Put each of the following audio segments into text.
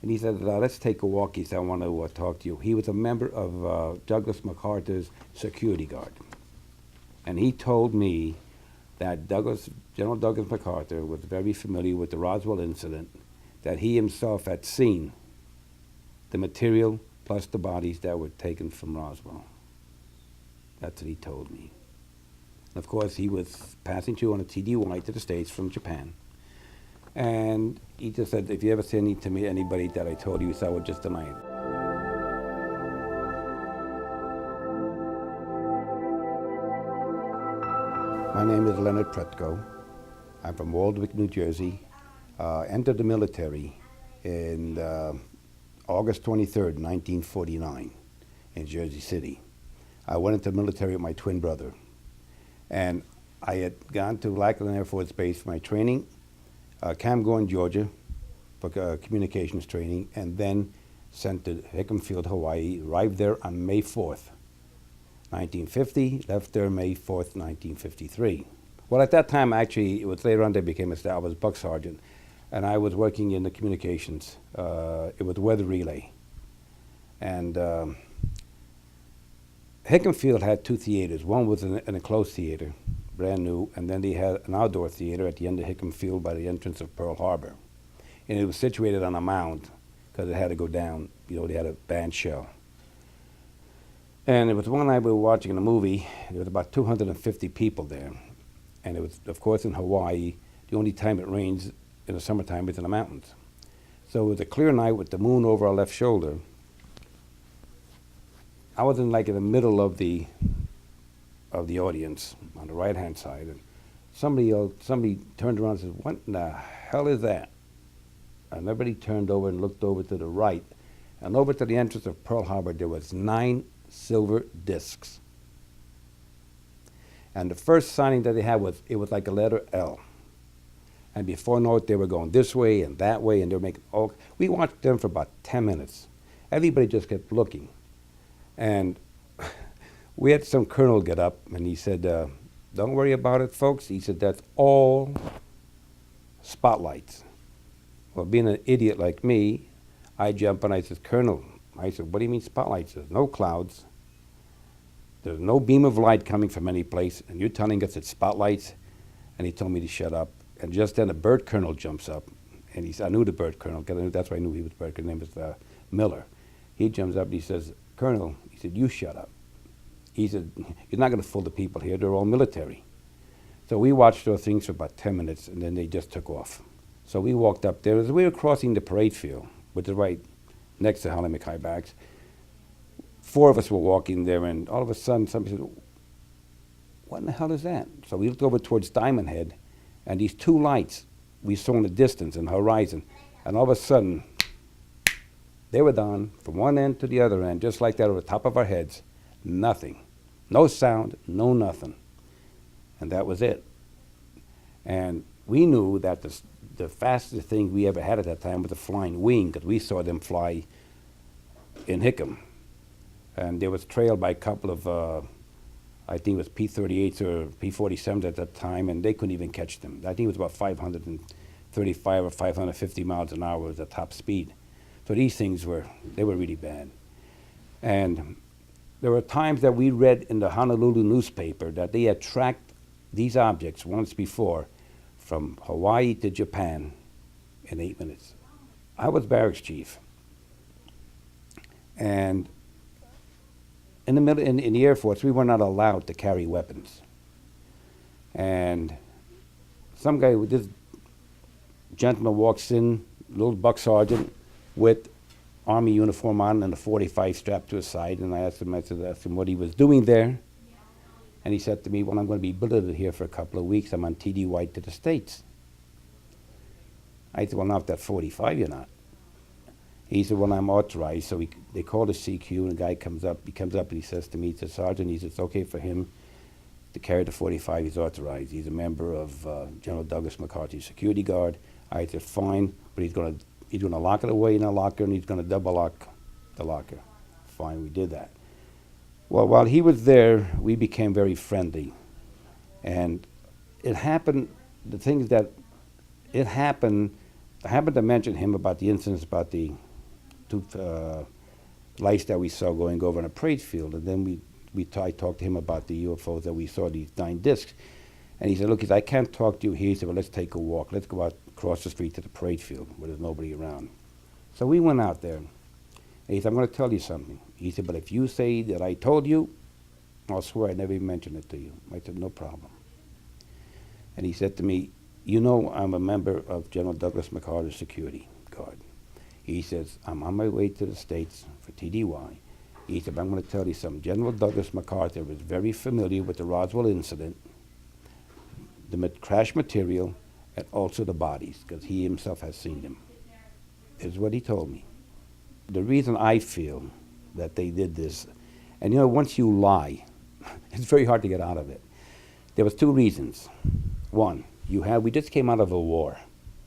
And he said, let's take a walk. He said, I want to talk to you. He was a member of Douglas MacArthur's security guard. And he told me that General Douglas MacArthur was very familiar with the Roswell incident, that he himself had seen the material plus the bodies that were taken from Roswell. That's what he told me. Of course, he was passing through on a TDY to the States from Japan. And he just said, if you ever say anything to me, anybody that I told you, so I would just deny it. My name is Leonard Pretko. I'm from Waldwick, New Jersey. Entered the military in August 23rd, 1949 in Jersey City. I went into the military with my twin brother. And I had gone to Lackland Air Force Base for my training, Camp Gorn, Georgia, for communications training, and then sent to Hickam Field, Hawaii. Arrived there on May 4th, 1950, left there May 4th, 1953. Well, at that time, actually, it was later on they became a staff. I was Buck Sergeant, and I was working in the communications. It was weather relay. And Hickam Field had two theaters. One was an enclosed theater, brand new, and then they had an outdoor theater at the end of Hickam Field by the entrance of Pearl Harbor. And it was situated on a mound because it had to go down. You know, they had a band shell. And it was one night we were watching a movie. There was about 250 people there. And it was, of course, in Hawaii. The only time it rains in the summertime is in the mountains. So it was a clear night with the moon over our left shoulder. I was in the middle of the audience on the right-hand side, and somebody turned around and said, "What in the hell is that?" And everybody turned over and looked over to the right, and over to the entrance of Pearl Harbor there was 9 silver discs. And the first signing that they had was, it was like a letter L. And before I know it, they were going this way and that way, and they were making all. We watched them for about 10 minutes. Everybody just kept looking. And we had some colonel get up, and he said, "Don't worry about it, folks." He said, "That's all spotlights." Well, being an idiot like me, I jump and I said, "Colonel," I said, "what do you mean spotlights? There's no clouds. There's no beam of light coming from any place, and you're telling us it's spotlights?" And he told me to shut up. And just then a bird colonel jumps up, and I knew the bird colonel, because that's why I knew he was bird colonel. His name was Miller. He jumps up and he says, "Colonel," he said, "you shut up." He said, "You're not going to fool the people here. They're all military." So we watched those things for about 10 minutes, and then they just took off. So we walked up there. As we were crossing the parade field, which is right next to Holly McKay Barracks, 4 of us were walking there, and all of a sudden somebody said, "What in the hell is that?" So we looked over towards Diamond Head, and these 2 lights we saw in the distance in the horizon, and all of a sudden they were down from one end to the other end, just like that, over the top of our heads. Nothing. No sound, no nothing. And that was it. And we knew that the fastest thing we ever had at that time was a flying wing, because we saw them fly in Hickam. And there was trailed by a couple of, I think it was P-38s or P-47s at that time, and they couldn't even catch them. I think it was about 535 or 550 miles an hour was the top speed. So these things were really bad. And there were times that we read in the Honolulu newspaper that they had tracked these objects once before from Hawaii to Japan in 8 minutes. I was barracks chief. And in the Air Force, we were not allowed to carry weapons. And some guy, this gentleman walks in, little Buck Sergeant, with Army uniform on and a .45 strapped to his side, and I asked him what he was doing there. And he said to me, "Well, I'm going to be billeted here for a couple of weeks. I'm on TDY to the States." I said, "Well, not that 45, you're not." He said, "Well, I'm authorized." So they called the CQ, and the guy comes up. He comes up and he says to me, he says, "Sergeant," he says, "it's okay for him to carry the 45. He's authorized. He's a member of General Douglas MacArthur's security guard." I said, "Fine, but he's going to lock it away in a locker, and he's going to double lock the locker." Fine, we did that. Well, while he was there, we became very friendly. And it happened, the things that it happened, I happened to mention him about the incidents about the two lights that we saw going over in a parade field. And then I talked to him about the UFOs that we saw, these 9 discs. And he said, look, I can't talk to you here. He said, well, let's take a walk. Let's go out across the street to the parade field where there's nobody around. So we went out there. And he said, I'm going to tell you something. He said, but if you say that I told you, I'll swear I never even mentioned it to you. I said, no problem. And he said to me, you know I'm a member of General Douglas MacArthur's security guard. He says, I'm on my way to the States for TDY. He said, I'm going to tell you something. General Douglas MacArthur was very familiar with the Roswell incident, the crash material, and also the bodies, because he himself has seen them. Is what he told me. The reason I feel that they did this, and you know, once you lie, it's very hard to get out of it. There was 2 reasons. One, we just came out of a war,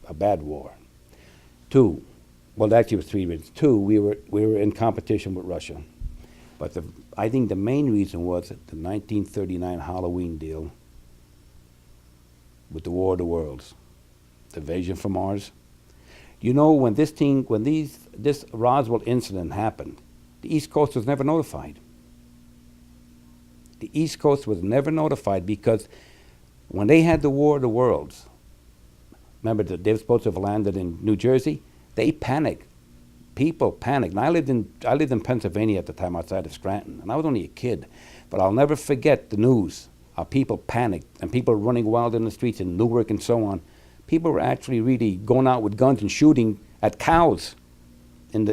a bad war. 2, well, actually it was 3 reasons. 2, we were in competition with Russia. But I think the main reason was the 1939 Halloween deal with the War of the Worlds, the invasion from Mars. You know, when this Roswell incident happened, the East Coast was never notified. The East Coast was never notified because when they had the War of the Worlds, remember that they were supposed to have landed in New Jersey? They panicked. People panicked. And I lived in Pennsylvania at the time, outside of Scranton, and I was only a kid. But I'll never forget the news. How people panicked and people running wild in the streets in Newark and so on. People were actually really going out with guns and shooting at cows. And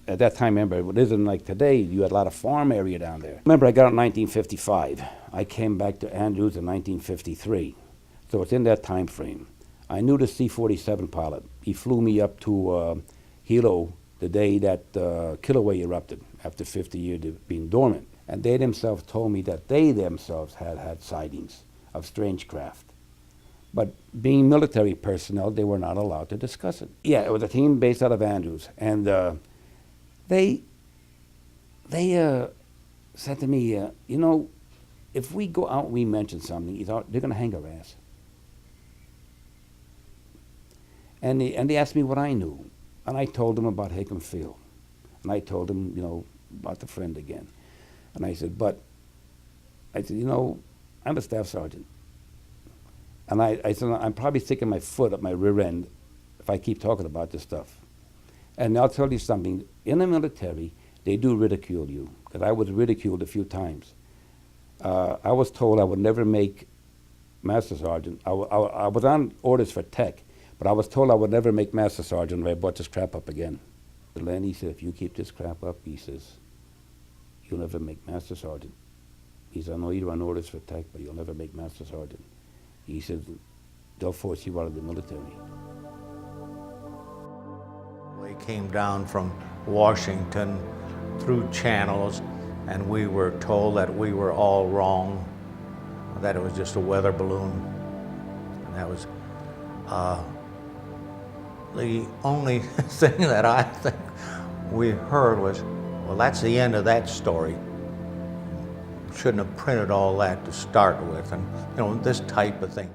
at that time, remember, it isn't like today. You had a lot of farm area down there. Remember, I got out in 1955. I came back to Andrews in 1953. So it's in that time frame. I knew the C-47 pilot. He flew me up to Hilo the day that Kilauea erupted after 50 years of being dormant. And they themselves told me that they themselves had sightings of strange craft. But being military personnel, they were not allowed to discuss it. Yeah, it was a team based out of Andrews. And they said to me, you know, if we go out and we mention something, they're going to hang our ass. And they asked me what I knew. And I told them about Hickam Field. And I told them, you know, about the friend again. And I said, you know, I'm a staff sergeant. And I said, I'm probably sticking my foot up my rear end if I keep talking about this stuff. And I'll tell you something, in the military, they do ridicule you, because I was ridiculed a few times. I was told I would never make Master Sergeant. I was on orders for tech, but I was told I would never make Master Sergeant if I brought this crap up again. Len, he said, if you keep this crap up, he says, you'll never make Master Sergeant. He said, I know you're on orders for tech, but you'll never make Master Sergeant. He said, they'll force you out of the military. We came down from Washington through channels, and we were told that we were all wrong, that it was just a weather balloon. And that was the only thing that I think we heard was, well, that's the end of that story. Shouldn't have printed all that to start with, and you know, this type of thing.